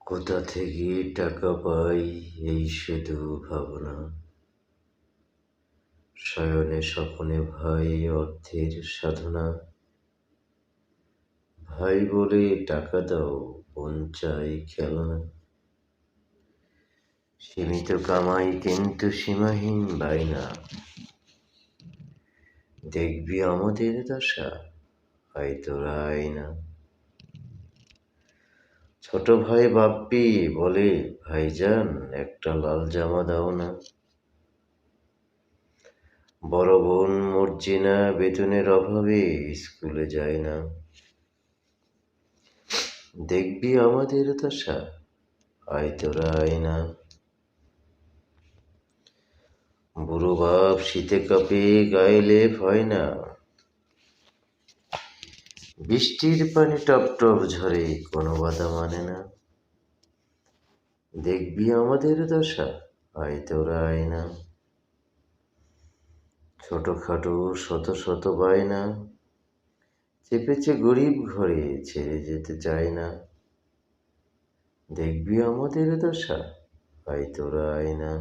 কোথা থেকে টাকা পাই এই শুধু ভাবনা, শয়নে স্বপনে ভাই অর্থের সাধনা। ভাই বলে টাকা দাও, বোন চাই খেলনা। সীমিত কামাই কিন্তু সীমাহীন বায়না, দেখবি আমাদের দশা, আয় তোরা আয়না। ছোট ভাই বাপ্পি বলে, ভাইজান একটা লাল জামা দাও না। বড় বোন মর্জিনা বেতনের অভাবে স্কুলে যায় না, দেখবি আমাদের দশা, আয় তোরা আয় না। বুড়ো বাপ শীতে কাঁপে, গায়ে লেপ হয় না, বৃষ্টির পানি টপ টপ ঝরে, কোনো বাধা মানে না, দেখবি আমাদের দশা, আয় তোরা আয় না। ছোটখাটো শত শত বায়না, চেপেছে গরিব ঘরে, ছেড়ে যেতে চায় না, দেখবি আমাদের দশা, আয় তোরা আয় না।